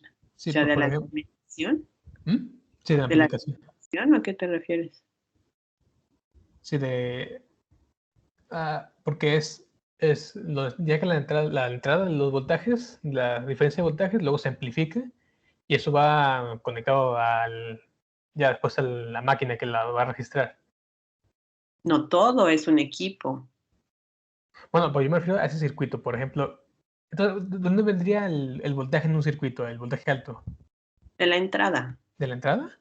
máquina. Sí, O sea, de por la ejemplo. comunicación. Sí, de la ¿De la comunicación. comunicación o a qué te refieres? Sí, porque ya que la entrada de los voltajes, la diferencia de voltajes, luego se amplifica y eso va conectado ya después a la máquina que la va a registrar. No todo es un equipo. Bueno, pues yo me refiero a ese circuito, por ejemplo. Entonces, ¿dónde vendría el voltaje en un circuito, el voltaje alto? De la entrada, ¿De la entrada?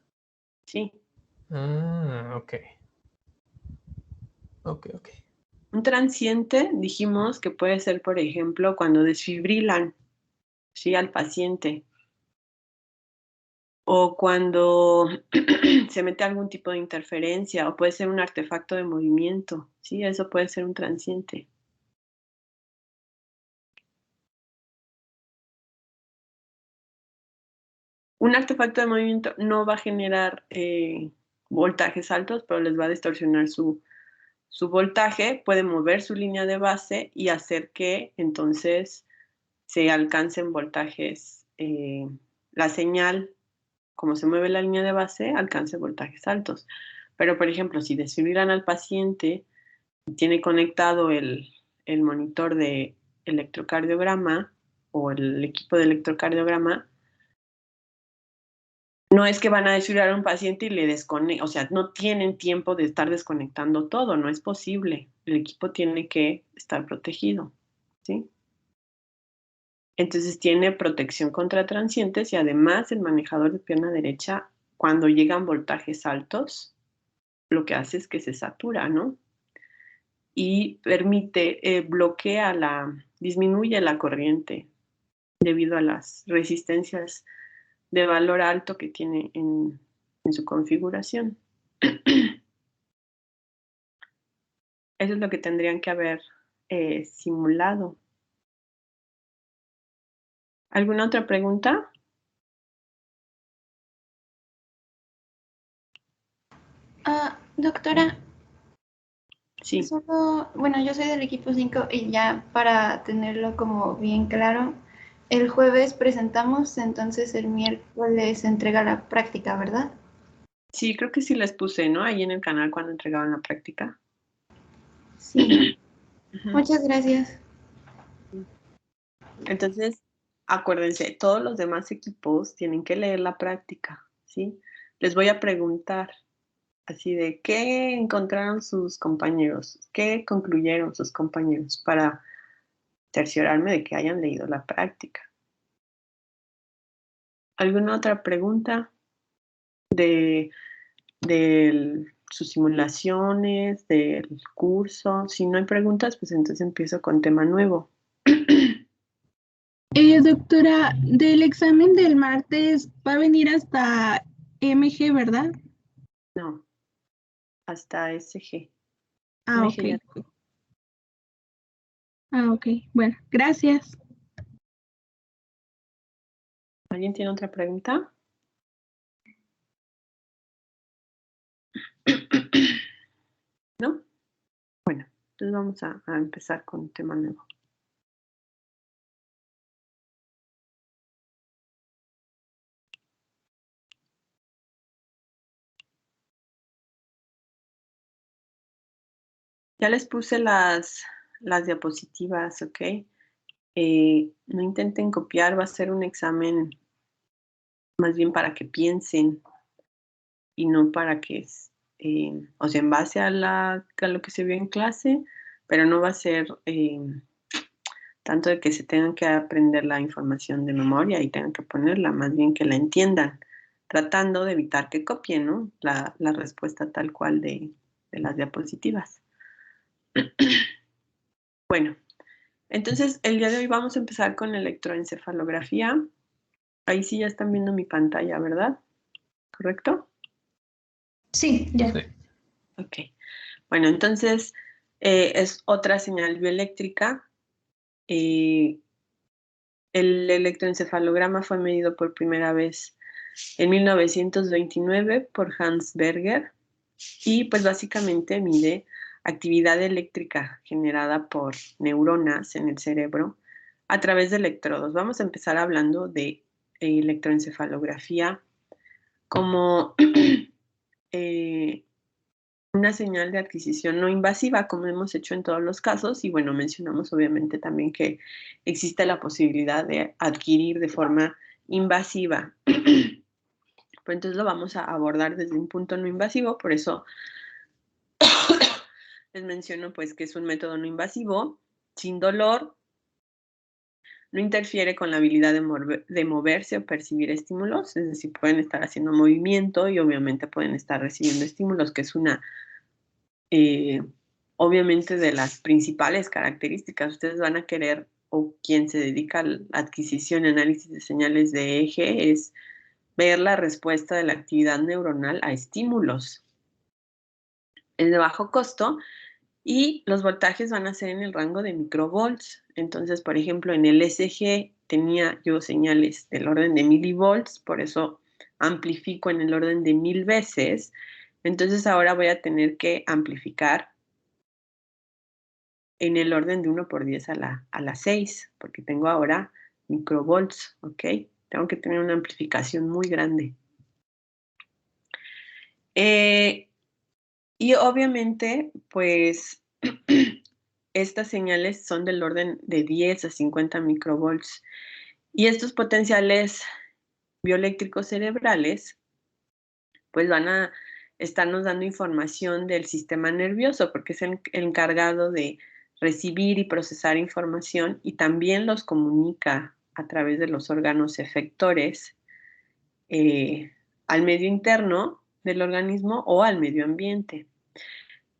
sí. Ok. Ok. Un transiente, dijimos que puede ser, por ejemplo, cuando desfibrilan, ¿sí? Al paciente. O cuando se mete algún tipo de interferencia, o puede ser un artefacto de movimiento, ¿sí? Eso puede ser un transiente. Un artefacto de movimiento no va a generar voltajes altos, pero les va a distorsionar su voltaje, puede mover su línea de base y hacer que entonces se alcancen voltajes, la señal, como se mueve la línea de base, alcance voltajes altos. Pero, por ejemplo, si desfibrilan al paciente y tiene conectado el monitor de electrocardiograma o el equipo de electrocardiograma, no es que van a desfibrilar a un paciente y le desconecten, o sea, no tienen tiempo de estar desconectando todo, no es posible. El equipo tiene que estar protegido, ¿sí? Entonces tiene protección contra transientes y además el manejador de pierna derecha, cuando llegan voltajes altos, lo que hace es que se satura, ¿no? Y disminuye la corriente debido a las resistencias de valor alto que tiene en su configuración. Eso es lo que tendrían que haber simulado. ¿Alguna otra pregunta? Doctora, Sí. bueno, yo soy del equipo 5 y ya para tenerlo como bien claro, el jueves presentamos, entonces el miércoles se entrega la práctica, ¿verdad? Sí, creo que sí les puse, ¿no? Ahí en el canal cuando entregaban la práctica. Sí. Muchas gracias. Entonces, acuérdense, todos los demás equipos tienen que leer la práctica, ¿sí? Les voy a preguntar así de qué encontraron sus compañeros, qué concluyeron sus compañeros para cerciorarme de que hayan leído la práctica. ¿Alguna otra pregunta de sus simulaciones, del curso? Si no hay preguntas, pues entonces empiezo con tema nuevo. Doctora, del examen del martes va a venir hasta MG, ¿verdad? No, hasta SG. Ok. MG ya. Ok, bueno, gracias. ¿Alguien tiene otra pregunta? ¿No? Bueno, entonces vamos a empezar con un tema nuevo. Ya les puse las diapositivas, ¿ok? No intenten copiar, va a ser un examen más bien para que piensen y no para que, o sea, en base a lo que se vio en clase, pero no va a ser tanto de que se tengan que aprender la información de memoria y tengan que ponerla, más bien que la entiendan, tratando de evitar que copien, ¿no? La respuesta tal cual de las diapositivas. Bueno, entonces el día de hoy vamos a empezar con electroencefalografía. Ahí sí ya están viendo mi pantalla, ¿verdad? ¿Correcto? Sí, ya. Sí. Ok. Bueno, entonces es otra señal bioeléctrica. El electroencefalograma fue medido por primera vez en 1929 por Hans Berger y pues básicamente mide actividad eléctrica generada por neuronas en el cerebro a través de electrodos. Vamos a empezar hablando de electroencefalografía como una señal de adquisición no invasiva, como hemos hecho en todos los casos, y bueno, mencionamos obviamente también que existe la posibilidad de adquirir de forma invasiva. Pues entonces lo vamos a abordar desde un punto no invasivo, por eso les menciono pues que es un método no invasivo, sin dolor, no interfiere con la habilidad de moverse o percibir estímulos, es decir, pueden estar haciendo movimiento y obviamente pueden estar recibiendo estímulos, que es una, obviamente, de las principales características. Ustedes van a querer, o quien se dedica a la adquisición y análisis de señales de eje, es ver la respuesta de la actividad neuronal a estímulos. Es de bajo costo y los voltajes van a ser en el rango de microvolts. Entonces, por ejemplo, en el SG tenía yo señales del orden de milivolts, por eso amplifico en el orden de 1000 veces. Entonces ahora voy a tener que amplificar en el orden de 1 por 10 a la 6, porque tengo ahora microvolts, ¿ok? Tengo que tener una amplificación muy grande. Y obviamente, pues, estas señales son del orden de 10 a 50 microvolts. Y estos potenciales bioeléctricos cerebrales, pues van a estarnos dando información del sistema nervioso, porque es el encargado de recibir y procesar información y también los comunica a través de los órganos efectores al medio interno del organismo o al medio ambiente.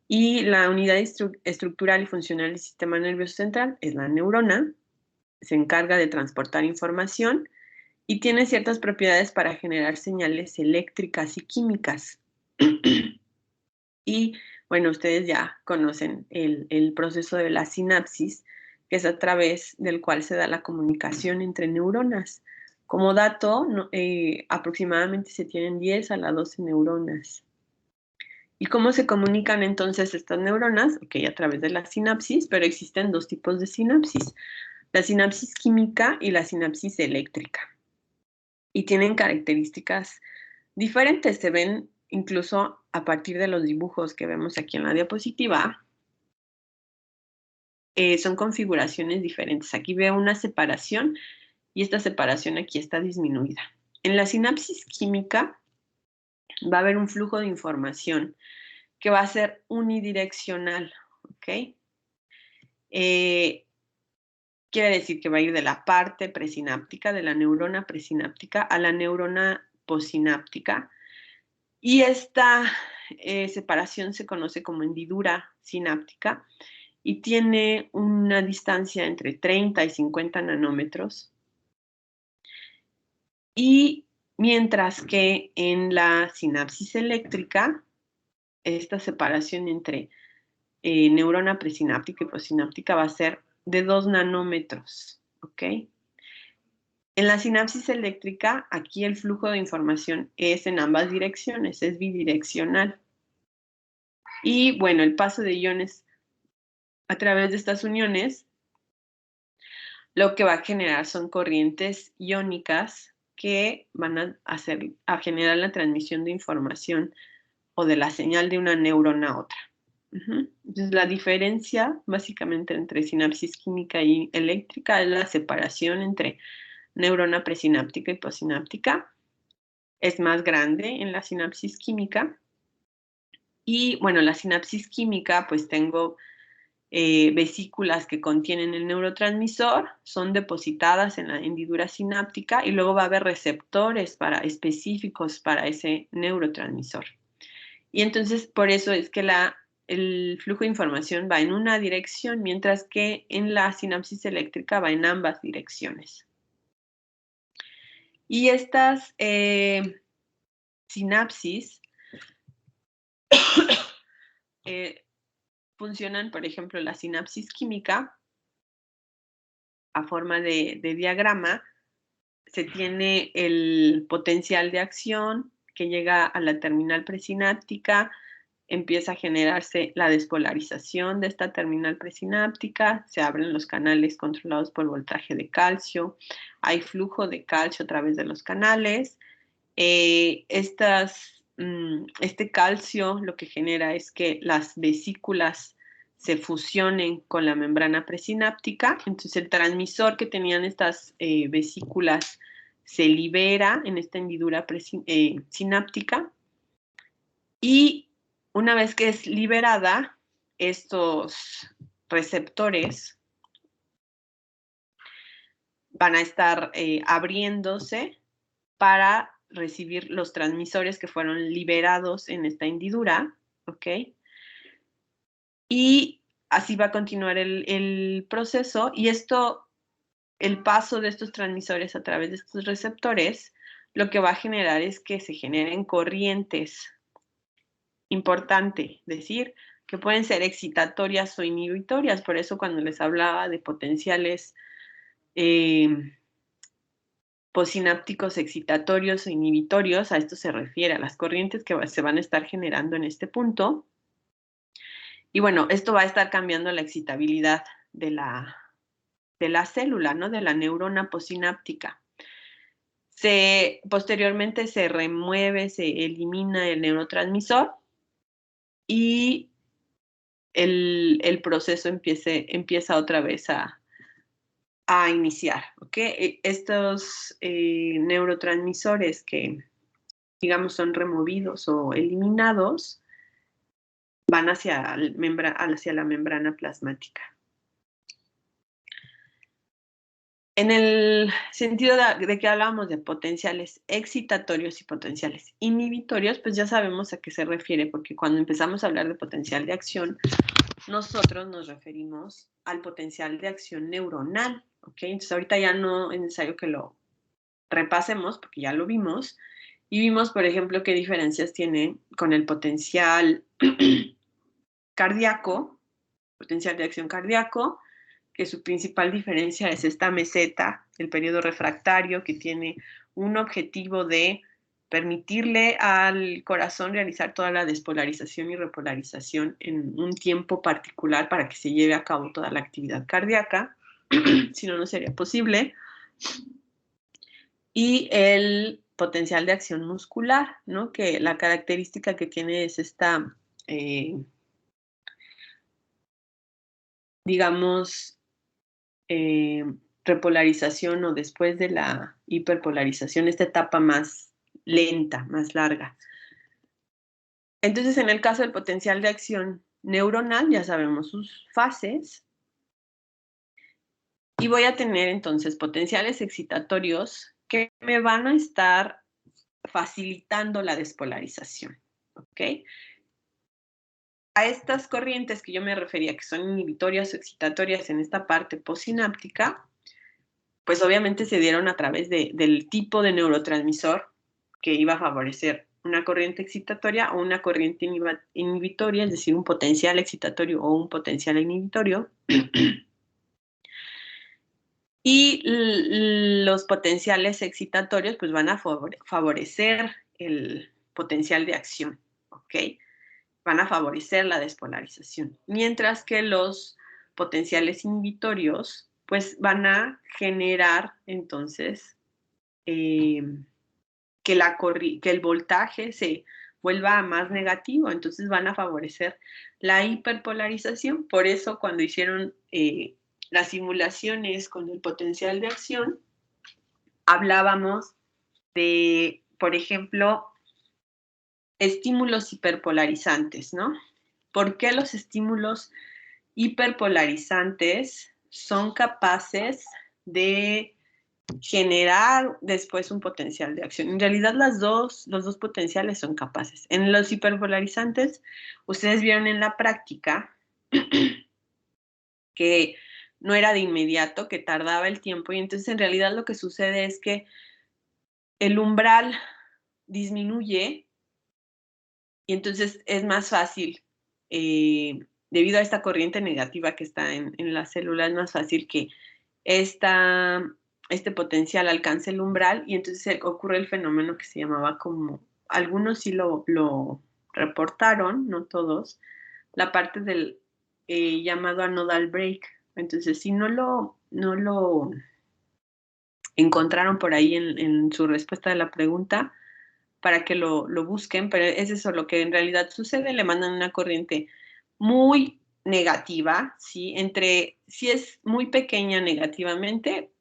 Y la unidad estructural y funcional del sistema nervioso central es la neurona, se encarga de transportar información y tiene ciertas propiedades para generar señales eléctricas y químicas. Y bueno, ustedes ya conocen el proceso de la sinapsis, que es a través del cual se da la comunicación entre neuronas. Como dato, aproximadamente se tienen 10 a las 12 neuronas. ¿Y cómo se comunican entonces estas neuronas? Ok, a través de la sinapsis, pero existen dos tipos de sinapsis, la sinapsis química y la sinapsis eléctrica. Y tienen características diferentes, se ven incluso a partir de los dibujos que vemos aquí en la diapositiva. Son configuraciones diferentes. Aquí veo una separación y esta separación aquí está disminuida. En la sinapsis química va a haber un flujo de información que va a ser unidireccional, ¿ok? Quiere decir que va a ir de la parte presináptica, de la neurona presináptica a la neurona posináptica. Y esta separación se conoce como hendidura sináptica y tiene una distancia entre 30 y 50 nanómetros. Y mientras que en la sinapsis eléctrica, esta separación entre neurona presináptica y posináptica va a ser de 2 nanómetros, ¿ok? En la sinapsis eléctrica, aquí el flujo de información es en ambas direcciones, es bidireccional. Y bueno, el paso de iones a través de estas uniones, lo que va a generar son corrientes iónicas que van a generar la transmisión de información o de la señal de una neurona a otra. Entonces, la diferencia básicamente entre sinapsis química y eléctrica es la separación entre neurona presináptica y posináptica. Es más grande en la sinapsis química. Y bueno, la sinapsis química, pues tengo vesículas que contienen el neurotransmisor, son depositadas en la hendidura sináptica y luego va a haber receptores específicos para ese neurotransmisor. Y entonces, por eso es que el flujo de información va en una dirección, mientras que en la sinapsis eléctrica va en ambas direcciones. Y estas sinapsis funcionan, por ejemplo, la sinapsis química a forma de diagrama. Se tiene el potencial de acción que llega a la terminal presináptica, empieza a generarse la despolarización de esta terminal presináptica, se abren los canales controlados por voltaje de calcio, hay flujo de calcio a través de los canales. Este calcio lo que genera es que las vesículas se fusionen con la membrana presináptica, entonces el transmisor que tenían estas vesículas se libera en esta hendidura sináptica, y una vez que es liberada, estos receptores van a estar abriéndose para recibir los transmisores que fueron liberados en esta hendidura, ¿ok? Y así va a continuar el proceso, y el paso de estos transmisores a través de estos receptores, lo que va a generar es que se generen corrientes. Importante decir que pueden ser excitatorias o inhibitorias, por eso cuando les hablaba de potenciales postsinápticos excitatorios o inhibitorios, a esto se refiere, a las corrientes que se van a estar generando en este punto. Y bueno, esto va a estar cambiando la excitabilidad de la célula, ¿no? De la neurona postsináptica. Posteriormente se remueve, se elimina el neurotransmisor y el proceso empieza otra vez a iniciar, ¿ok? Estos neurotransmisores que, digamos, son removidos o eliminados, van hacia la membrana plasmática. En el sentido de que hablábamos de potenciales excitatorios y potenciales inhibitorios, pues ya sabemos a qué se refiere, porque cuando empezamos a hablar de potencial de acción, nosotros nos referimos al potencial de acción neuronal, ¿ok? Entonces ahorita ya no es necesario que lo repasemos, porque ya lo vimos, y vimos, por ejemplo, qué diferencias tiene con el potencial cardíaco, potencial de acción cardíaco, que su principal diferencia es esta meseta, el periodo refractario, que tiene un objetivo de permitirle al corazón realizar toda la despolarización y repolarización en un tiempo particular para que se lleve a cabo toda la actividad cardíaca, si no, no sería posible. Y el potencial de acción muscular, ¿no? Que la característica que tiene es esta, digamos, repolarización o después de la hiperpolarización, esta etapa más lenta, más larga. Entonces, en el caso del potencial de acción neuronal, ya sabemos sus fases. Y voy a tener entonces potenciales excitatorios que me van a estar facilitando la despolarización, ¿ok? A estas corrientes que yo me refería, que son inhibitorias o excitatorias en esta parte postsináptica, pues obviamente se dieron a través del tipo de neurotransmisor que iba a favorecer una corriente excitatoria o una corriente inhibitoria, es decir, un potencial excitatorio o un potencial inhibitorio. Y los potenciales excitatorios pues van a favorecer el potencial de acción, ¿ok? Van a favorecer la despolarización. Mientras que los potenciales inhibitorios pues van a generar entonces que el voltaje se vuelva más negativo, entonces van a favorecer la hiperpolarización. Por eso cuando hicieron las simulaciones con el potencial de acción, hablábamos de, por ejemplo, estímulos hiperpolarizantes, ¿no? ¿Por qué los estímulos hiperpolarizantes son capaces de generar después un potencial de acción? En realidad los dos potenciales son capaces. En los hiperpolarizantes, ustedes vieron en la práctica que no era de inmediato, que tardaba el tiempo, y entonces en realidad lo que sucede es que el umbral disminuye y entonces es más fácil, debido a esta corriente negativa que está en la célula, es más fácil que este potencial alcance el umbral, y entonces ocurre el fenómeno que se llamaba como, algunos sí lo reportaron, no todos, la parte del llamado anodal break. Entonces, si no lo encontraron por ahí en su respuesta de la pregunta, para que lo busquen, pero es eso lo que en realidad sucede, le mandan una corriente muy negativa, ¿sí? Si es muy pequeña negativamente,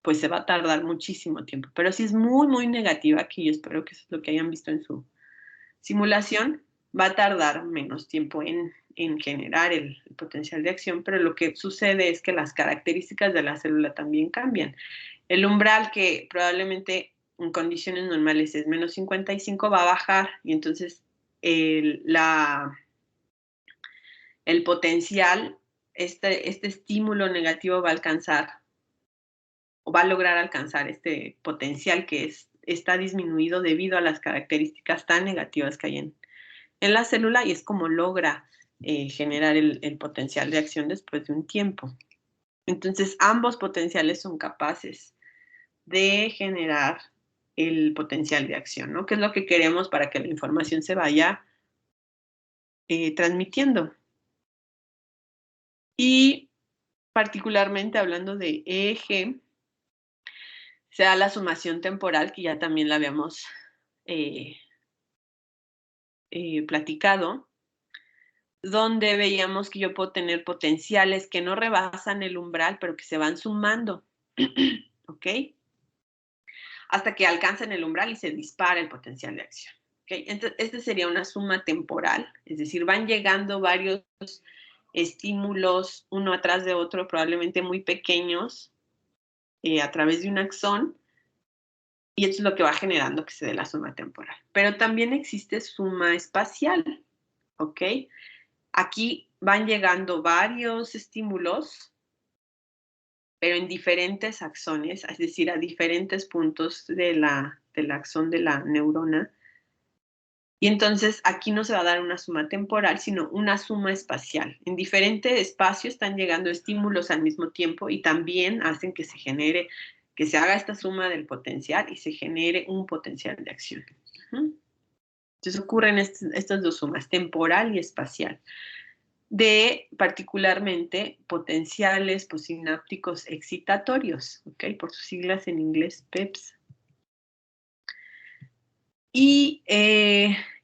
pues se va a tardar muchísimo tiempo, pero si es muy, muy negativa, que yo espero que eso es lo que hayan visto en su simulación, va a tardar menos tiempo en generar el potencial de acción, pero lo que sucede es que las características de la célula también cambian. El umbral, que probablemente en condiciones normales es menos 55, va a bajar, y entonces el potencial, este estímulo negativo va a alcanzar, o va a lograr alcanzar este potencial que está disminuido debido a las características tan negativas que hay en la célula, y es como logra generar el potencial de acción después de un tiempo. Entonces, ambos potenciales son capaces de generar el potencial de acción, ¿no? Que es lo que queremos para que la información se vaya transmitiendo. Y particularmente hablando de EEG, se da la sumación temporal, que ya también la habíamos platicado, donde veíamos que yo puedo tener potenciales que no rebasan el umbral, pero que se van sumando, ¿ok? Hasta que alcanzan el umbral y se dispara el potencial de acción, ¿ok? Entonces, esta sería una suma temporal, es decir, van llegando varios estímulos uno atrás de otro, probablemente muy pequeños, a través de un axón, y esto es lo que va generando que se dé la suma temporal. Pero también existe suma espacial, ¿ok? Aquí van llegando varios estímulos, pero en diferentes axones, es decir, a diferentes puntos del axón de la neurona. Y entonces aquí no se va a dar una suma temporal, sino una suma espacial. En diferente espacio están llegando estímulos al mismo tiempo y también hacen que se genere, que se haga esta suma del potencial y se genere un potencial de acción. Entonces ocurren estas dos sumas, temporal y espacial, de particularmente potenciales postsinápticos excitatorios, ¿ok? Por sus siglas en inglés, PEPS. Y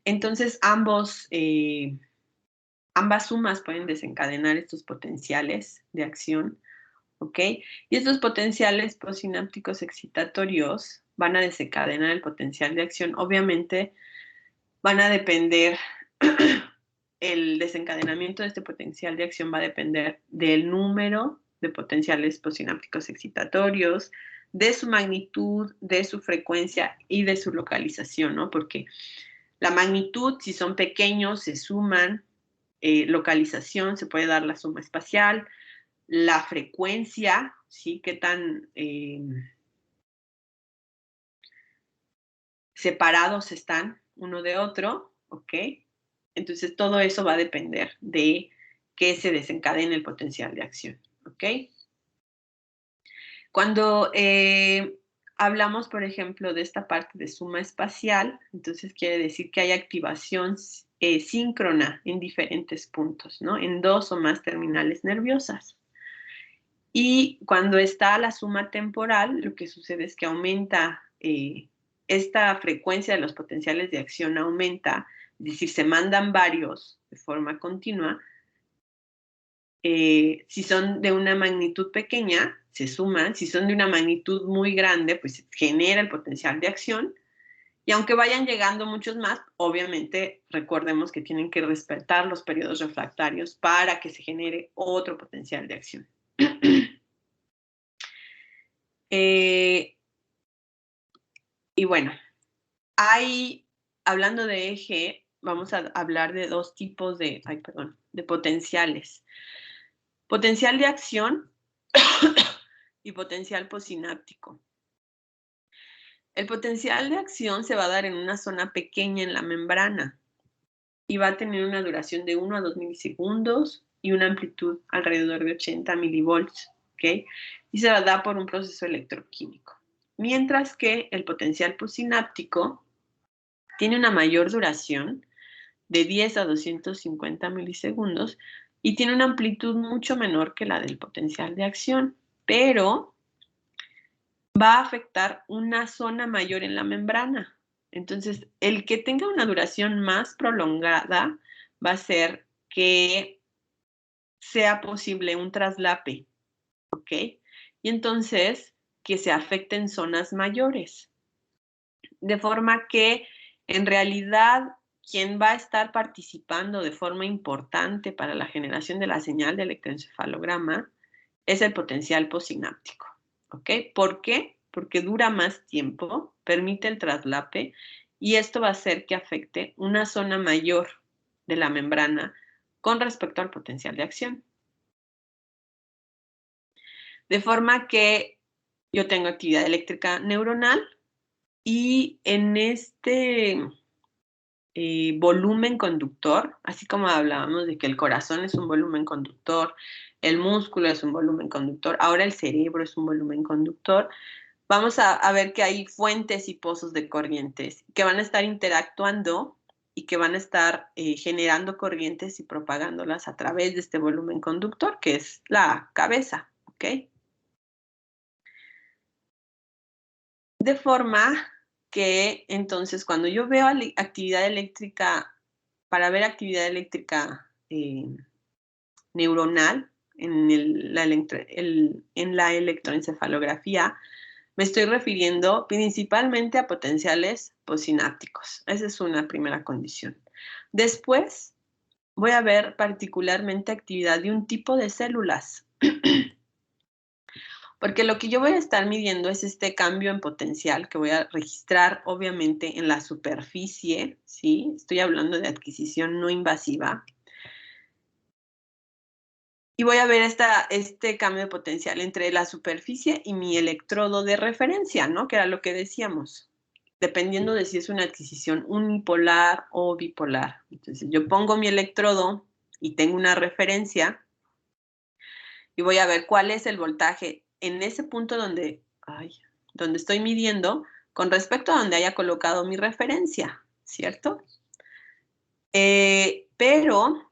entonces ambas sumas pueden desencadenar estos potenciales de acción, ¿ok? Y estos potenciales postsinápticos excitatorios van a desencadenar el potencial de acción. Obviamente van a depender, el desencadenamiento de este potencial de acción va a depender del número de potenciales postsinápticos excitatorios, de su magnitud, de su frecuencia y de su localización, ¿no? Porque la magnitud, si son pequeños, se suman, localización, se puede dar la suma espacial, la frecuencia, ¿sí? Qué tan separados están uno de otro, ¿ok? Entonces todo eso va a depender de que se desencadene el potencial de acción, ¿ok? Cuando hablamos, por ejemplo, de esta parte de suma espacial, entonces quiere decir que hay activación síncrona en diferentes puntos, ¿no? En dos o más terminales nerviosas. Y cuando está la suma temporal, lo que sucede es que aumenta esta frecuencia de los potenciales de acción, aumenta, es decir, se mandan varios de forma continua. Si son de una magnitud pequeña, se suman. Si son de una magnitud muy grande, pues se genera el potencial de acción. Y aunque vayan llegando muchos más, obviamente recordemos que tienen que respetar los periodos refractarios para que se genere otro potencial de acción. Y bueno, hablando de eje, vamos a hablar de dos tipos de potenciales. Potencial de acción y potencial postsináptico. El potencial de acción se va a dar en una zona pequeña en la membrana y va a tener una duración de 1 a 2 milisegundos y una amplitud alrededor de 80 milivolts, ¿ok? Y se va a dar por un proceso electroquímico. Mientras que el potencial postsináptico tiene una mayor duración de 10 a 250 milisegundos y tiene una amplitud mucho menor que la del potencial de acción, pero va a afectar una zona mayor en la membrana. Entonces, el que tenga una duración más prolongada va a ser que sea posible un traslape, ¿ok? Y entonces que se afecten zonas mayores. De forma que en realidad quien va a estar participando de forma importante para la generación de la señal de electroencefalograma es el potencial postsináptico, ¿ok? ¿Por qué? Porque dura más tiempo, permite el traslape y esto va a hacer que afecte una zona mayor de la membrana con respecto al potencial de acción. De forma que yo tengo actividad eléctrica neuronal y en este volumen conductor, así como hablábamos de que el corazón es un volumen conductor, el músculo es un volumen conductor, ahora el cerebro es un volumen conductor, vamos a ver que hay fuentes y pozos de corrientes que van a estar interactuando y que van a estar generando corrientes y propagándolas a través de este volumen conductor, que es la cabeza, ¿ok? De forma que entonces cuando yo veo actividad eléctrica, para ver actividad eléctrica neuronal en la electroencefalografía, me estoy refiriendo principalmente a potenciales postsinápticos. Esa es una primera condición. Después voy a ver particularmente actividad de un tipo de células. Porque lo que yo voy a estar midiendo es este cambio en potencial que voy a registrar, obviamente, en la superficie, ¿sí? Estoy hablando de adquisición no invasiva. Y voy a ver este cambio de potencial entre la superficie y mi electrodo de referencia, ¿no? Que era lo que decíamos, dependiendo de si es una adquisición unipolar o bipolar. Entonces, yo pongo mi electrodo y tengo una referencia y voy a ver cuál es el voltaje en ese punto donde estoy midiendo con respecto a donde haya colocado mi referencia, ¿cierto? Pero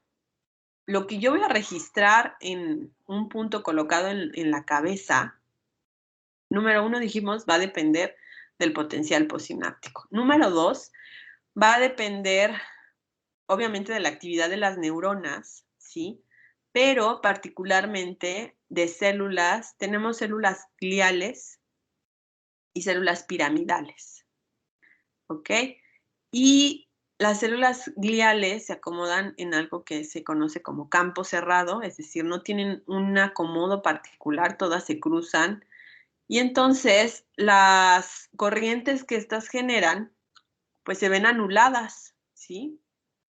lo que yo voy a registrar en un punto colocado en la cabeza, número 1, dijimos, va a depender del potencial postsináptico. Número 2, va a depender, obviamente, de la actividad de las neuronas, ¿sí? Pero particularmente de células, tenemos células gliales y células piramidales, ¿ok? Y las células gliales se acomodan en algo que se conoce como campo cerrado, es decir, no tienen un acomodo particular, todas se cruzan, y entonces las corrientes que estas generan, pues se ven anuladas, ¿sí?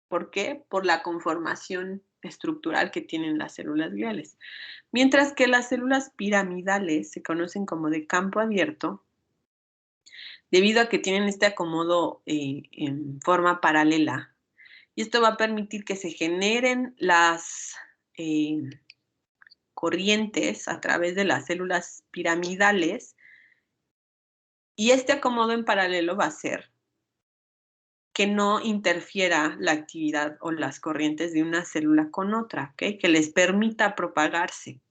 ¿Por qué? Por la conformación estructural que tienen las células gliales. Mientras que las células piramidales se conocen como de campo abierto, debido a que tienen este acomodo en forma paralela. Y esto va a permitir que se generen las corrientes a través de las células piramidales. Y este acomodo en paralelo va a hacer que no interfiera la actividad o las corrientes de una célula con otra, ¿okay? Que les permita propagarse.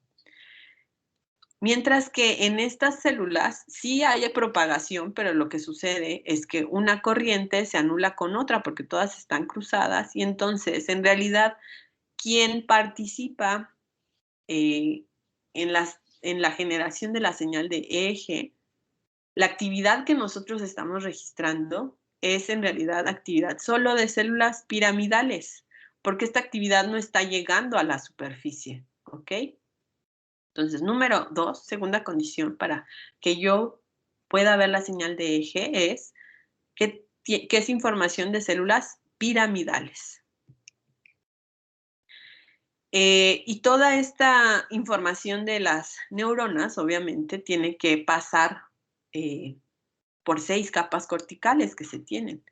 Mientras que en estas células sí hay propagación, pero lo que sucede es que una corriente se anula con otra porque todas están cruzadas y entonces en realidad quien participa en la generación de la señal de eje, la actividad que nosotros estamos registrando es en realidad actividad solo de células piramidales, porque esta actividad no está llegando a la superficie, ¿ok? Entonces, número 2, segunda condición para que yo pueda ver la señal de eje es que es información de células piramidales. Y toda esta información de las neuronas, obviamente, tiene que pasar por 6 capas corticales que se tienen,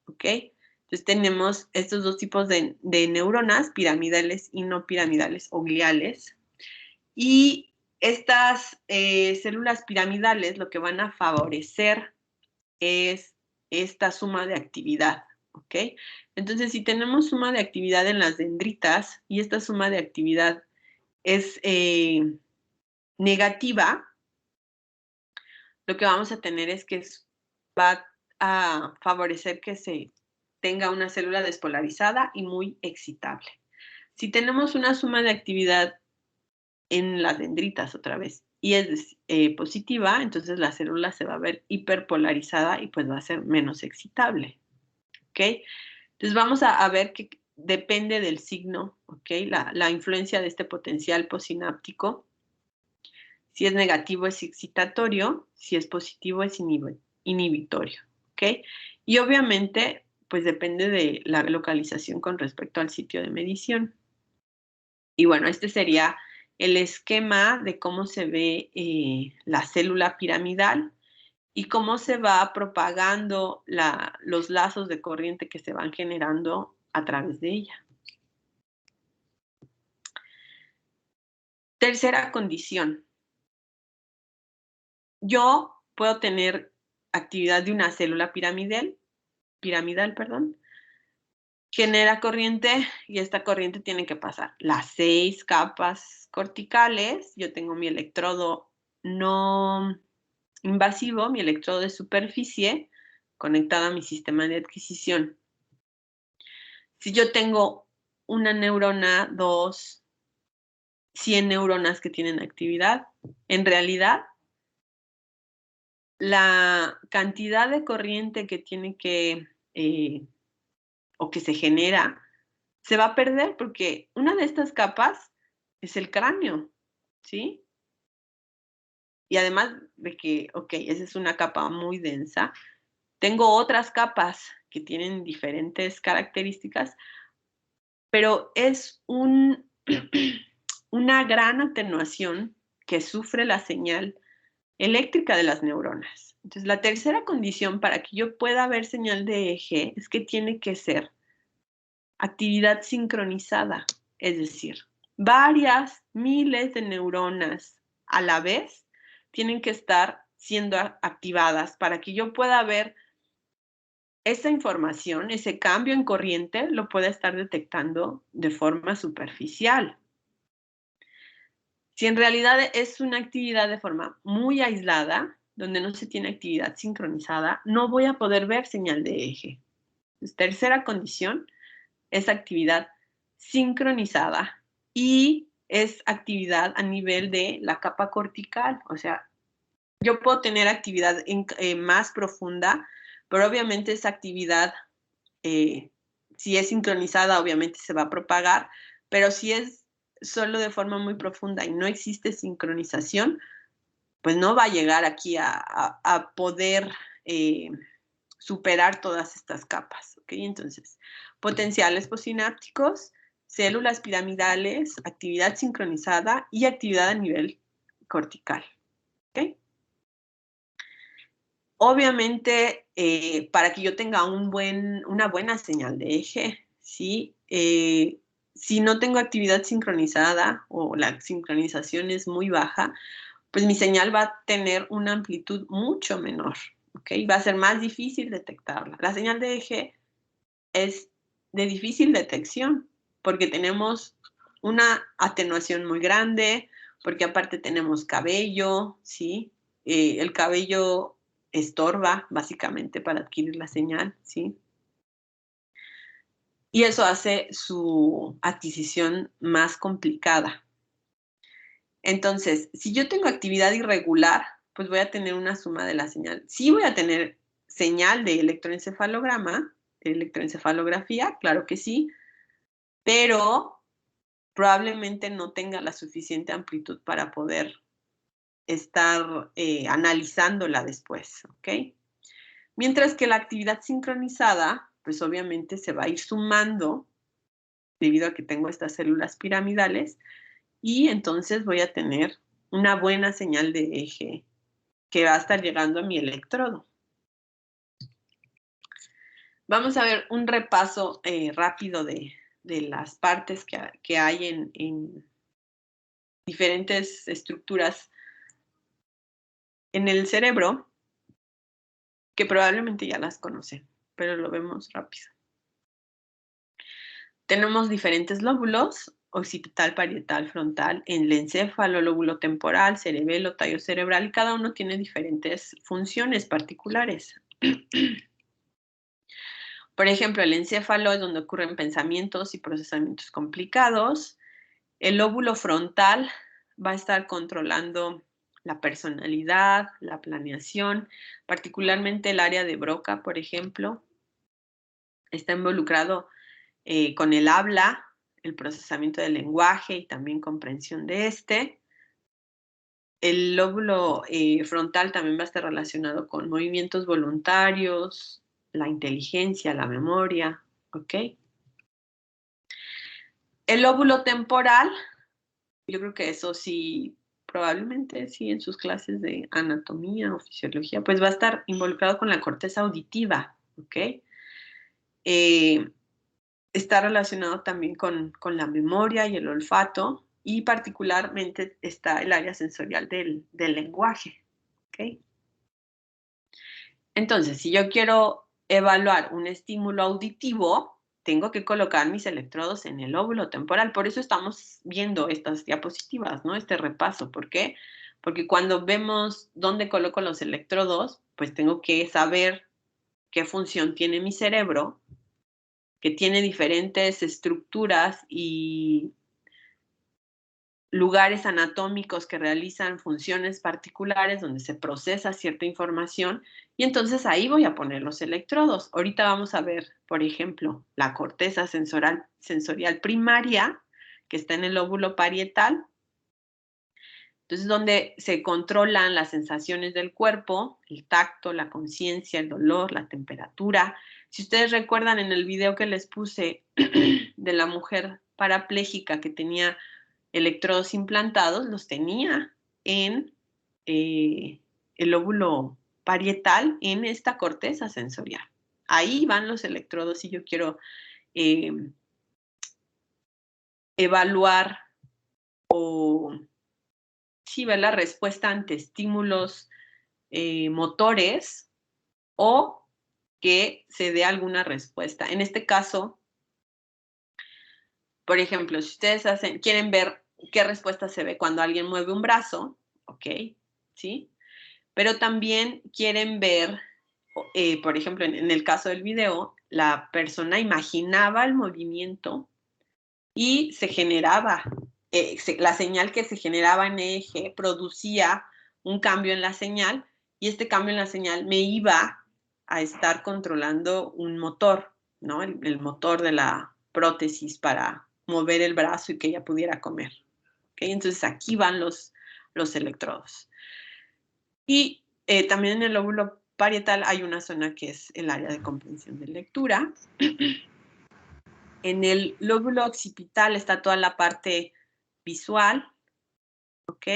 ¿ok? Entonces tenemos estos dos tipos de neuronas, piramidales y no piramidales o gliales. Y estas células piramidales lo que van a favorecer es esta suma de actividad, ¿ok? Entonces, si tenemos suma de actividad en las dendritas y esta suma de actividad es negativa, lo que vamos a tener es que va a favorecer que se tenga una célula despolarizada y muy excitable. Si tenemos una suma de actividad en las dendritas otra vez y es positiva, entonces la célula se va a ver hiperpolarizada y pues va a ser menos excitable, ¿ok? Entonces vamos a ver que depende del signo, ¿ok? La influencia de este potencial posináptico. Si es negativo es excitatorio, si es positivo es inhibitorio, ¿ok? Y obviamente, pues depende de la localización con respecto al sitio de medición. Y bueno, este sería el esquema de cómo se ve la célula piramidal y cómo se va propagando los lazos de corriente que se van generando a través de ella. Tercera condición. Yo puedo tener actividad de una célula piramidal, genera corriente y esta corriente tiene que pasar las 6 capas corticales. Yo tengo mi electrodo no invasivo, mi electrodo de superficie conectado a mi sistema de adquisición. Si yo tengo una neurona, 2, 100 neuronas que tienen actividad, en realidad la cantidad de corriente que tiene que o que se genera se va a perder porque una de estas capas es el cráneo, ¿sí? Y además de que, ok, esa es una capa muy densa, tengo otras capas que tienen diferentes características, pero es una gran atenuación que sufre la señal eléctrica de las neuronas. Entonces, la tercera condición para que yo pueda ver señal de eje es que tiene que ser actividad sincronizada, es decir, varias miles de neuronas a la vez tienen que estar siendo activadas para que yo pueda ver esa información, ese cambio en corriente, lo pueda estar detectando de forma superficial. Si en realidad es una actividad de forma muy aislada, donde no se tiene actividad sincronizada, no voy a poder ver señal de eje. Entonces, tercera condición es actividad sincronizada y es actividad a nivel de la capa cortical. O sea, yo puedo tener actividad más profunda, pero obviamente esa actividad, si es sincronizada, obviamente se va a propagar, pero si es solo de forma muy profunda y no existe sincronización, pues no va a llegar aquí a poder superar todas estas capas, ¿ok? Entonces, potenciales posinápticos, células piramidales, actividad sincronizada y actividad a nivel cortical, ¿ok? Obviamente, para que yo tenga una buena señal de eje, ¿sí? Si no tengo actividad sincronizada o la sincronización es muy baja, pues mi señal va a tener una amplitud mucho menor, ¿ok? Va a ser más difícil detectarla. La señal de eje es de difícil detección porque tenemos una atenuación muy grande, porque aparte tenemos cabello, ¿sí? El cabello estorba básicamente para adquirir la señal, ¿sí? Y eso hace su adquisición más complicada. Entonces, si yo tengo actividad irregular, pues voy a tener una suma de la señal. Sí voy a tener señal de electroencefalograma, de electroencefalografía, claro que sí, pero probablemente no tenga la suficiente amplitud para poder estar analizándola después, ¿ok? Mientras que la actividad sincronizada, pues obviamente se va a ir sumando debido a que tengo estas células piramidales y entonces voy a tener una buena señal de eje que va a estar llegando a mi electrodo. Vamos a ver un repaso rápido de las partes que hay en diferentes estructuras en el cerebro, que probablemente ya las conocen, pero lo vemos rápido. Tenemos diferentes lóbulos, occipital, parietal, frontal, en el encéfalo, lóbulo temporal, cerebelo, tallo cerebral, y cada uno tiene diferentes funciones particulares. Por ejemplo, el encéfalo es donde ocurren pensamientos y procesamientos complicados. El lóbulo frontal va a estar controlando la personalidad, la planeación, particularmente el área de Broca, por ejemplo. Está involucrado con el habla, el procesamiento del lenguaje y también comprensión de este. El lóbulo frontal también va a estar relacionado con movimientos voluntarios, la inteligencia, la memoria, ¿ok? El lóbulo temporal, yo creo que eso sí, probablemente sí en sus clases de anatomía o fisiología, pues va a estar involucrado con la corteza auditiva, ¿ok? Está relacionado también con la memoria y el olfato, y particularmente está el área sensorial del lenguaje, ¿ok? Entonces, si yo quiero evaluar un estímulo auditivo, tengo que colocar mis electrodos en el lóbulo temporal. Por eso estamos viendo estas diapositivas, ¿no? Este repaso. ¿Por qué? Porque cuando vemos dónde coloco los electrodos, pues tengo que saber qué función tiene mi cerebro, que tiene diferentes estructuras y lugares anatómicos que realizan funciones particulares donde se procesa cierta información, y entonces ahí voy a poner los electrodos. Ahorita vamos a ver, por ejemplo, la corteza sensorial primaria, que está en el lóbulo parietal. Entonces, donde se controlan las sensaciones del cuerpo, el tacto, la conciencia, el dolor, la temperatura. Si ustedes recuerdan en el video que les puse de la mujer parapléjica que tenía electrodos implantados, los tenía en el lóbulo parietal, en esta corteza sensorial. Ahí van los electrodos si yo quiero evaluar o sí ver la respuesta ante estímulos motores o que se dé alguna respuesta. En este caso, por ejemplo, si ustedes quieren ver qué respuesta se ve cuando alguien mueve un brazo, ¿ok? ¿Sí? Pero también quieren ver, por ejemplo, en el caso del video, la persona imaginaba el movimiento y se generaba, la señal que se generaba en eje producía un cambio en la señal, y este cambio en la señal me iba a estar controlando un motor, ¿no? El motor de la prótesis para mover el brazo y que ella pudiera comer. ¿Okay? Entonces aquí van los electrodos. Y también en el lóbulo parietal hay una zona que es el área de comprensión de lectura. En el lóbulo occipital está toda la parte visual, ¿ok?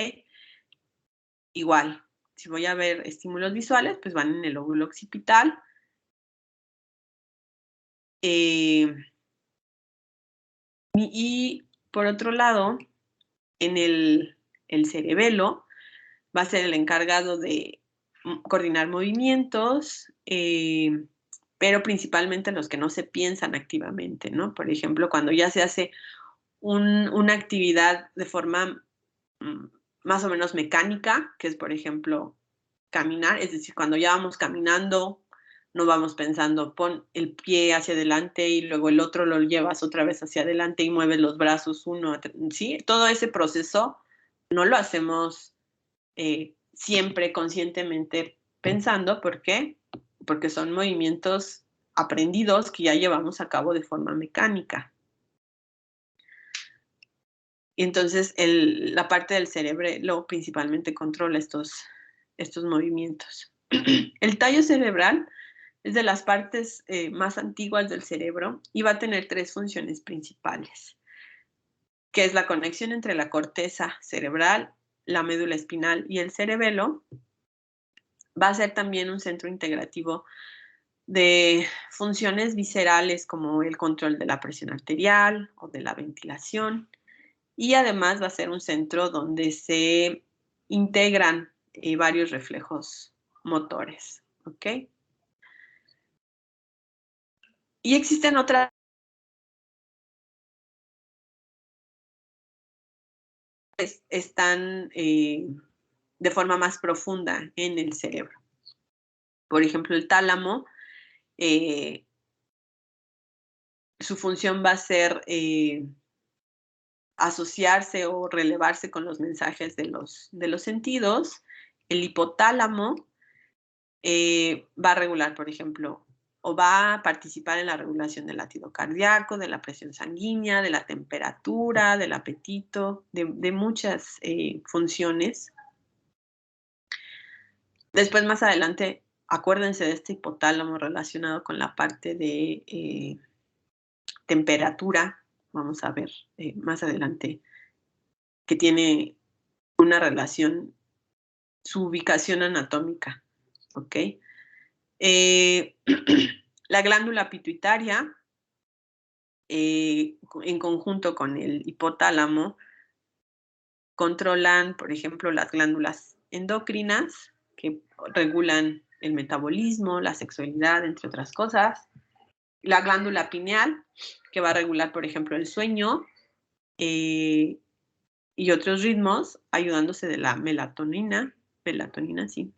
Igual, si voy a ver estímulos visuales, pues van en el lóbulo occipital. Y por otro lado, en el cerebelo va a ser el encargado de coordinar movimientos, pero principalmente los que no se piensan activamente, ¿no? Por ejemplo, cuando ya se hace una actividad de forma más o menos mecánica, que es, por ejemplo, caminar, es decir, cuando ya vamos caminando, no vamos pensando, pon el pie hacia adelante y luego el otro lo llevas otra vez hacia adelante y mueves los brazos uno, ¿sí? Todo ese proceso no lo hacemos siempre conscientemente pensando. ¿Por qué? Porque son movimientos aprendidos que ya llevamos a cabo de forma mecánica. Y entonces la parte del cerebro principalmente controla estos movimientos. El tallo cerebral es de las partes más antiguas del cerebro y va a tener tres funciones principales, que es la conexión entre la corteza cerebral, la médula espinal y el cerebelo. Va a ser también un centro integrativo de funciones viscerales como el control de la presión arterial o de la ventilación. Y además va a ser un centro donde se integran varios reflejos motores, ¿ok? Y existen otras están de forma más profunda en el cerebro. Por ejemplo, el tálamo, su función va a ser asociarse o relevarse con los mensajes de los sentidos. El hipotálamo va a regular, por ejemplo, o va a participar en la regulación del latido cardíaco, de la presión sanguínea, de la temperatura, del apetito, de muchas funciones. Después, más adelante, acuérdense de este hipotálamo relacionado con la parte de temperatura. Vamos a ver más adelante que tiene una relación, su ubicación anatómica, ¿ok? La glándula pituitaria, en conjunto con el hipotálamo, controlan, por ejemplo, las glándulas endocrinas, que regulan el metabolismo, la sexualidad, entre otras cosas. La glándula pineal, que va a regular, por ejemplo, el sueño y otros ritmos, ayudándose de la melatonina, sí.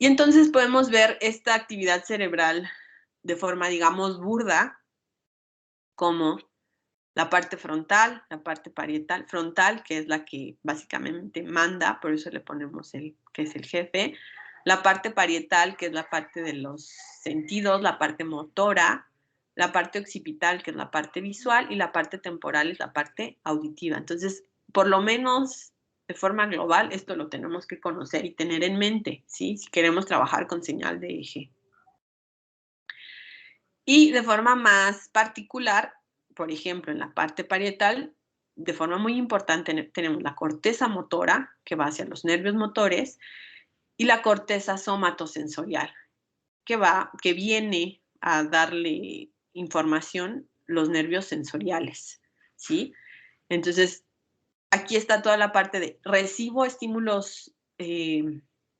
Y entonces podemos ver esta actividad cerebral de forma, digamos, burda, como la parte frontal, la parte parietal, frontal, que es la que básicamente manda, por eso le ponemos el que es el jefe, la parte parietal, que es la parte de los sentidos, la parte motora, la parte occipital, que es la parte visual, y la parte temporal es la parte auditiva. Entonces, por lo menos de forma global, esto lo tenemos que conocer y tener en mente, ¿sí? Si queremos trabajar con señal de eje. Y de forma más particular, por ejemplo, en la parte parietal, de forma muy importante tenemos la corteza motora, que va hacia los nervios motores, y la corteza somatosensorial, que viene a darle información los nervios sensoriales, ¿sí? Entonces, aquí está toda la parte de recibo estímulos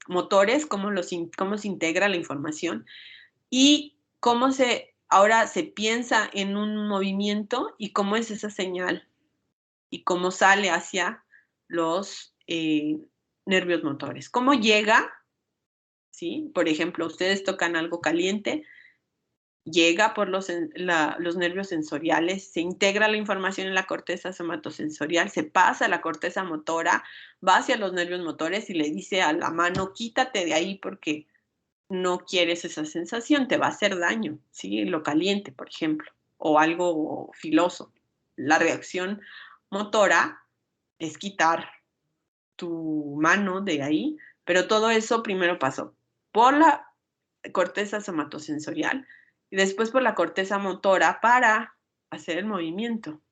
motores, cómo se integra la información y ahora se piensa en un movimiento y cómo es esa señal y cómo sale hacia los nervios motores. ¿Cómo llega? ¿Sí? Por ejemplo, ustedes tocan algo caliente, llega por los nervios sensoriales, se integra la información en la corteza somatosensorial, se pasa a la corteza motora, va hacia los nervios motores y le dice a la mano, quítate de ahí porque no quieres esa sensación, te va a hacer daño, ¿sí? Lo caliente, por ejemplo, o algo filoso. La reacción motora es quitar tu mano de ahí, pero todo eso primero pasó por la corteza somatosensorial y después por la corteza motora para hacer el movimiento.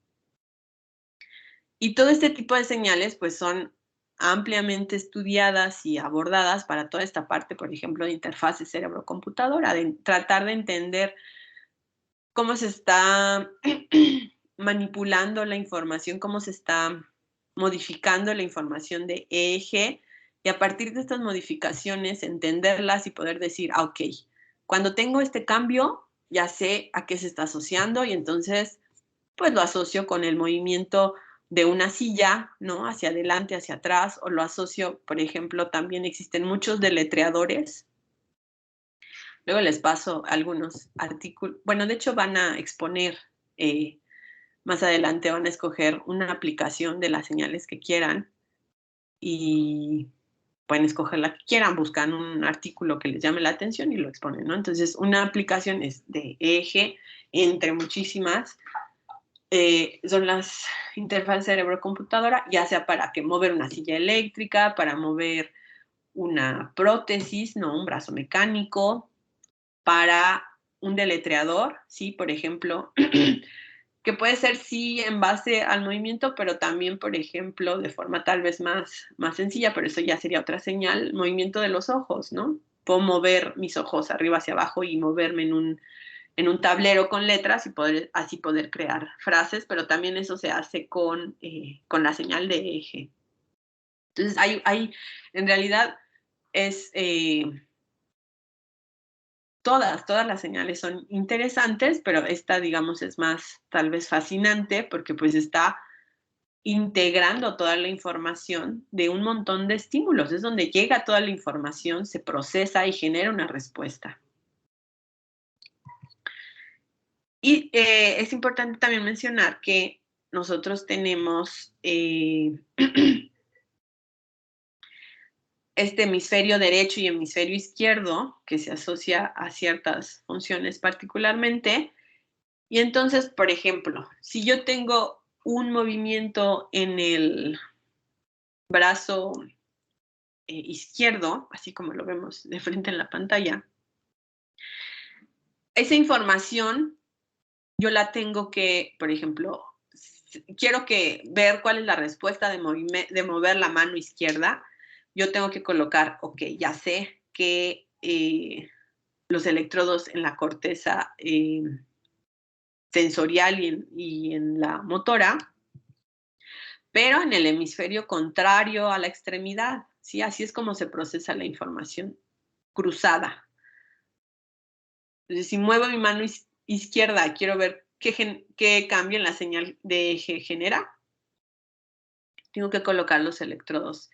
Y todo este tipo de señales pues son ampliamente estudiadas y abordadas para toda esta parte, por ejemplo, de interfase cerebro-computadora, de tratar de entender cómo se está manipulando la información, cómo se está modificando la información de EEG y a partir de estas modificaciones entenderlas y poder decir, ok, cuando tengo este cambio ya sé a qué se está asociando y entonces pues lo asocio con el movimiento de una silla, ¿no? Hacia adelante, hacia atrás, o lo asocio, por ejemplo, también existen muchos deletreadores. Luego les paso algunos artículos. Bueno, de hecho van a exponer, más adelante van a escoger una aplicación de las señales que quieran y pueden escoger la que quieran, buscan un artículo que les llame la atención y lo exponen, ¿no? Entonces, una aplicación es de eje, entre muchísimas, son las interfaces cerebro-computadora, ya sea para mover una silla eléctrica, para mover una prótesis, ¿no? Un brazo mecánico, para un deletreador, ¿sí? Por ejemplo, que puede ser sí en base al movimiento, pero también, por ejemplo, de forma tal vez más sencilla, pero eso ya sería otra señal, movimiento de los ojos, ¿no? Puedo mover mis ojos arriba hacia abajo y moverme en un tablero con letras y así poder crear frases, pero también eso se hace con la señal de eje. Entonces, en realidad, todas las señales son interesantes, pero esta, digamos, es más tal vez fascinante porque pues está integrando toda la información de un montón de estímulos. Es donde llega toda la información, se procesa y genera una respuesta. Y es importante también mencionar que nosotros tenemos este hemisferio derecho y hemisferio izquierdo, que se asocia a ciertas funciones particularmente. Y entonces, por ejemplo, si yo tengo un movimiento en el brazo izquierdo, así como lo vemos de frente en la pantalla, esa información yo la tengo que, por ejemplo, quiero ver cuál es la respuesta de mover la mano izquierda. Yo tengo que colocar, ok, ya sé que los electrodos en la corteza sensorial y en la motora, pero en el hemisferio contrario a la extremidad, ¿sí? Así es como se procesa la información cruzada. Entonces, si muevo mi mano izquierda, quiero ver qué cambio en la señal de eje genera, tengo que colocar los electrodos,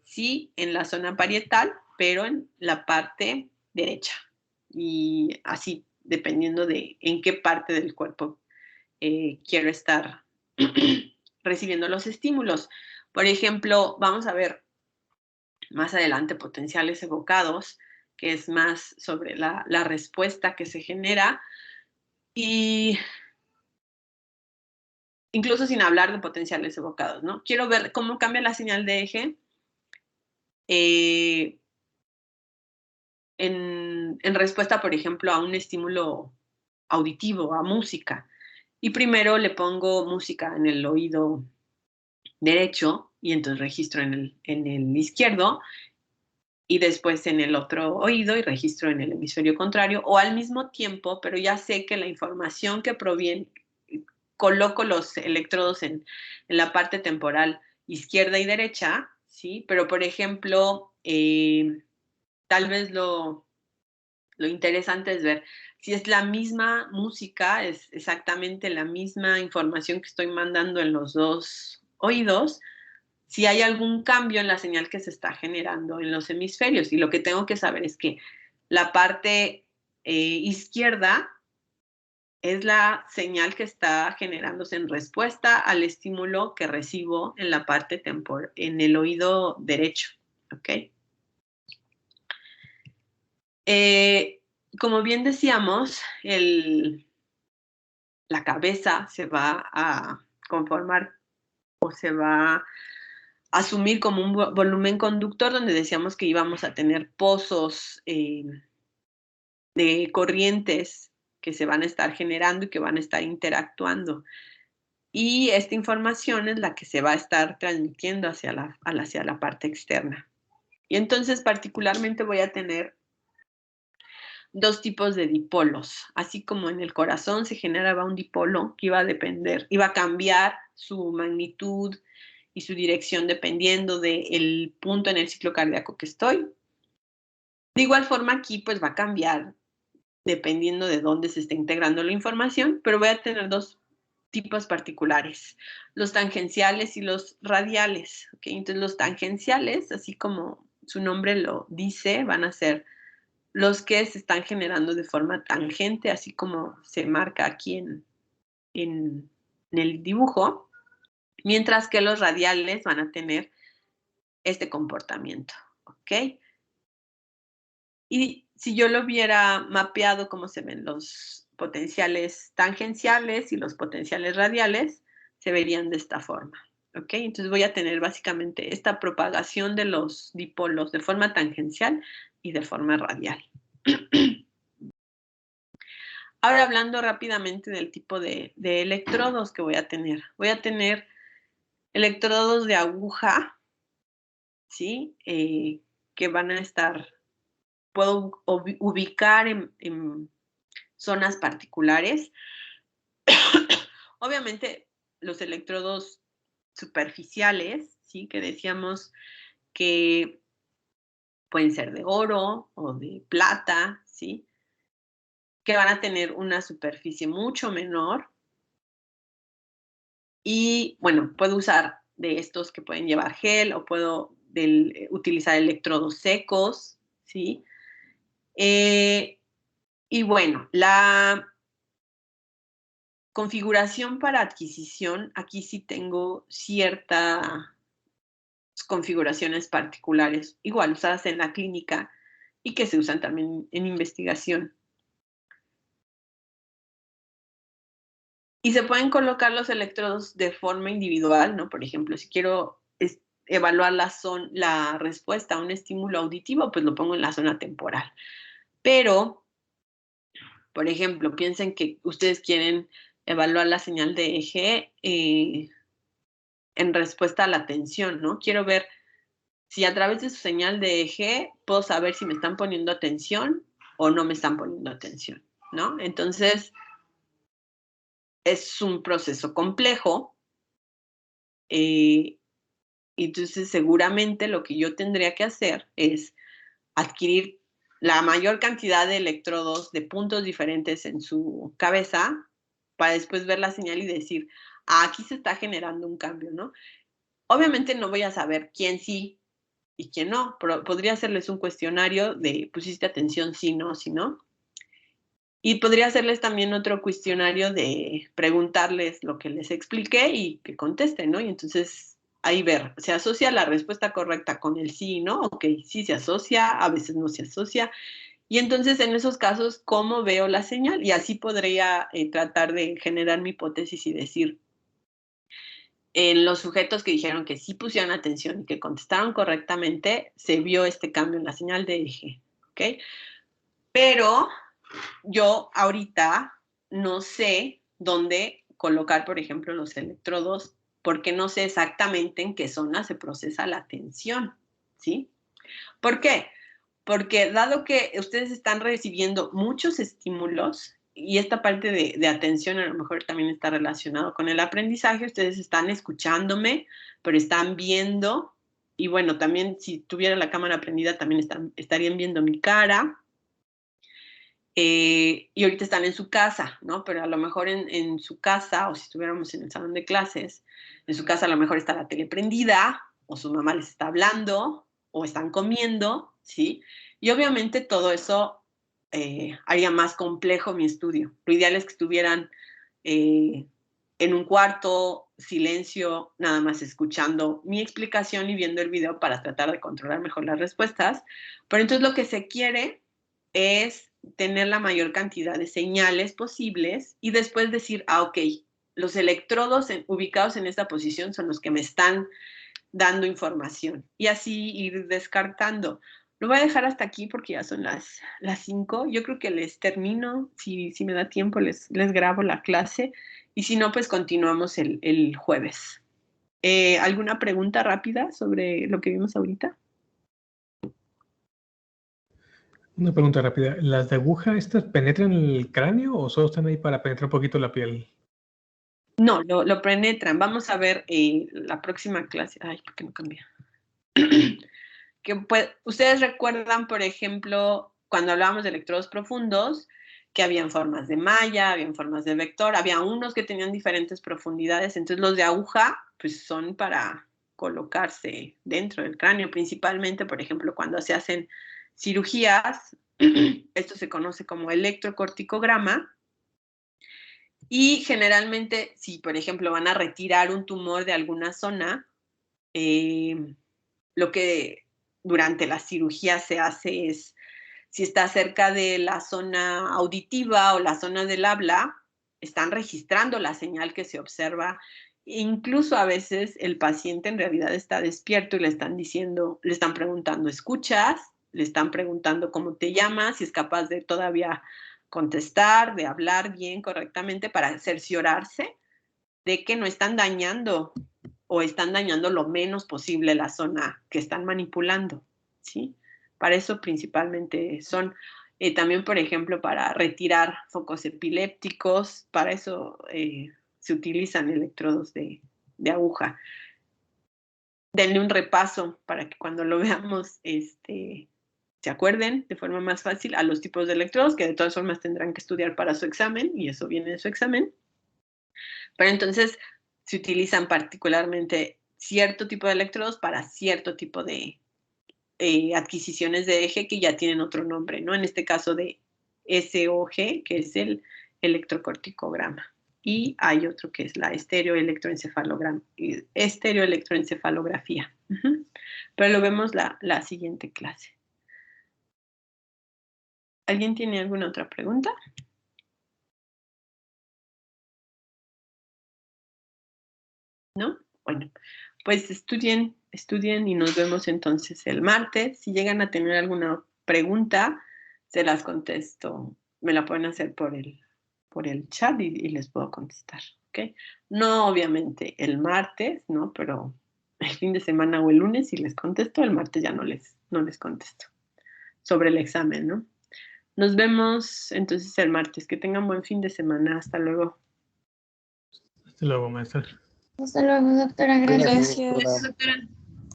sí, en la zona parietal, pero en la parte derecha. Y así, dependiendo de en qué parte del cuerpo quiero estar recibiendo los estímulos. Por ejemplo, vamos a ver más adelante potenciales evocados, que es más sobre la respuesta que se genera. Y incluso sin hablar de potenciales evocados, ¿no? Quiero ver cómo cambia la señal de eje en respuesta, por ejemplo, a un estímulo auditivo, a música. Y primero le pongo música en el oído derecho y entonces registro en el izquierdo y después en el otro oído y registro en el hemisferio contrario o al mismo tiempo, pero ya sé que la información que proviene, coloco los electrodos en la parte temporal izquierda y derecha, ¿sí? Pero, por ejemplo, tal vez lo interesante es ver si es la misma música, es exactamente la misma información que estoy mandando en los dos oídos, si hay algún cambio en la señal que se está generando en los hemisferios. Y lo que tengo que saber es que la parte izquierda es la señal que está generándose en respuesta al estímulo que recibo en la parte en el oído derecho, ¿ok? Como bien decíamos, la cabeza se va a conformar o se va a asumir como un volumen conductor donde decíamos que íbamos a tener pozos de corrientes que se van a estar generando y que van a estar interactuando. Y esta información es la que se va a estar transmitiendo hacia la parte externa. Y entonces particularmente voy a tener dos tipos de dipolos. Así como en el corazón se generaba un dipolo que iba a cambiar su magnitud y su dirección dependiendo del punto en el ciclo cardíaco que estoy. De igual forma aquí pues va a cambiar dependiendo de dónde se esté integrando la información, pero voy a tener dos tipos particulares, los tangenciales y los radiales. ¿Okay? Entonces los tangenciales, así como su nombre lo dice, van a ser los que se están generando de forma tangente, así como se marca aquí en el dibujo, mientras que los radiales van a tener este comportamiento, ¿ok? Y si yo lo hubiera mapeado como se ven los potenciales tangenciales y los potenciales radiales, se verían de esta forma, ¿ok? Entonces voy a tener básicamente esta propagación de los dipolos de forma tangencial y de forma radial. Ahora hablando rápidamente del tipo de electrodos que voy a tener. Voy a tener electrodos de aguja, ¿sí? Que van a estar, puedo ubicar en zonas particulares. Obviamente los electrodos superficiales, ¿sí? Que decíamos que pueden ser de oro o de plata, ¿sí? Que van a tener una superficie mucho menor Y bueno, puedo usar de estos que pueden llevar gel o puedo utilizar electrodos secos, ¿sí? Y bueno, la configuración para adquisición, aquí sí tengo ciertas configuraciones particulares, igual usadas en la clínica y que se usan también en investigación. Y se pueden colocar los electrodos de forma individual, ¿no? Por ejemplo, si quiero evaluar la respuesta a un estímulo auditivo, pues lo pongo en la zona temporal. Pero, por ejemplo, piensen que ustedes quieren evaluar la señal de eje en respuesta a la atención, ¿no? Quiero ver si a través de su señal de eje puedo saber si me están poniendo atención o no me están poniendo atención, ¿no? Entonces, es un proceso complejo. Entonces, seguramente lo que yo tendría que hacer es adquirir la mayor cantidad de electrodos de puntos diferentes en su cabeza para después ver la señal y decir, aquí se está generando un cambio, ¿no? Obviamente no voy a saber quién sí y quién no, pero podría hacerles un cuestionario de pusiste atención, sí, no, sí, no. Y podría hacerles también otro cuestionario de preguntarles lo que les expliqué y que contesten, ¿no? Y entonces ahí ver, ¿se asocia la respuesta correcta con el sí y no? Ok, sí se asocia, a veces no se asocia. Y entonces en esos casos, ¿cómo veo la señal? Y así podría tratar de generar mi hipótesis y decir, en los sujetos que dijeron que sí pusieron atención y que contestaron correctamente, se vio este cambio en la señal de eje, ¿ok? Pero yo ahorita no sé dónde colocar, por ejemplo, los electrodos, porque no sé exactamente en qué zona se procesa la atención, ¿sí? ¿Por qué? Porque dado que ustedes están recibiendo muchos estímulos, y esta parte de atención a lo mejor también está relacionado con el aprendizaje, ustedes están escuchándome, pero están viendo, y bueno, también si tuviera la cámara prendida también estarían viendo mi cara, y ahorita están en su casa, ¿no? Pero a lo mejor en su casa, o si estuviéramos en el salón de clases, en su casa a lo mejor está la tele prendida, o su mamá les está hablando, o están comiendo, ¿sí? Y obviamente todo eso haría más complejo mi estudio. Lo ideal es que estuvieran en un cuarto, silencio, nada más escuchando mi explicación y viendo el video para tratar de controlar mejor las respuestas. Pero entonces lo que se quiere es tener la mayor cantidad de señales posibles y después decir, ok, los electrodos ubicados en esta posición son los que me están dando información y así ir descartando. Lo voy a dejar hasta aquí porque ya son las 5. Yo creo que les termino, si me da tiempo les grabo la clase y si no, pues continuamos el jueves. ¿Alguna pregunta rápida sobre lo que vimos ahorita? Una pregunta rápida. ¿Las de aguja, estas penetran el cráneo o solo están ahí para penetrar un poquito la piel? No, lo penetran. Vamos a ver la próxima clase. Ay, ¿por qué no cambia? Ustedes recuerdan, por ejemplo, cuando hablábamos de electrodos profundos, que habían formas de malla, habían formas de vector, había unos que tenían diferentes profundidades. Entonces los de aguja, pues son para colocarse dentro del cráneo, principalmente, por ejemplo, cuando se hacen cirugías, esto se conoce como electrocorticograma, y generalmente, si por ejemplo van a retirar un tumor de alguna zona, lo que durante la cirugía se hace es, si está cerca de la zona auditiva o la zona del habla, están registrando la señal que se observa. Incluso a veces el paciente en realidad está despierto y le están diciendo, le están preguntando, ¿escuchas? Le están preguntando cómo te llamas, si es capaz de todavía contestar, de hablar bien, correctamente, para cerciorarse de que no están dañando o están dañando lo menos posible la zona que están manipulando, ¿sí? Para eso principalmente son, también por ejemplo para retirar focos epilépticos, para eso se utilizan electrodos de aguja. Denle un repaso para que cuando lo veamos se acuerden de forma más fácil a los tipos de electrodos, que de todas formas tendrán que estudiar para su examen, y eso viene de su examen. Pero entonces, se utilizan particularmente cierto tipo de electrodos para cierto tipo de adquisiciones de eje que ya tienen otro nombre, ¿no? En este caso de SOG, que es el electrocorticograma. Y hay otro que es la estereoelectroencefalografía. Pero lo vemos la siguiente clase. ¿Alguien tiene alguna otra pregunta? ¿No? Bueno, pues estudien y nos vemos entonces el martes. Si llegan a tener alguna pregunta, se las contesto. Me la pueden hacer por el chat y les puedo contestar, ¿ok? No obviamente el martes, ¿no? Pero el fin de semana o el lunes si les contesto, el martes ya no les contesto sobre el examen, ¿no? Nos vemos entonces el martes. Que tengan buen fin de semana. Hasta luego. Hasta luego, maestra. Hasta luego, doctora. Gracias. Gracias. Doctora.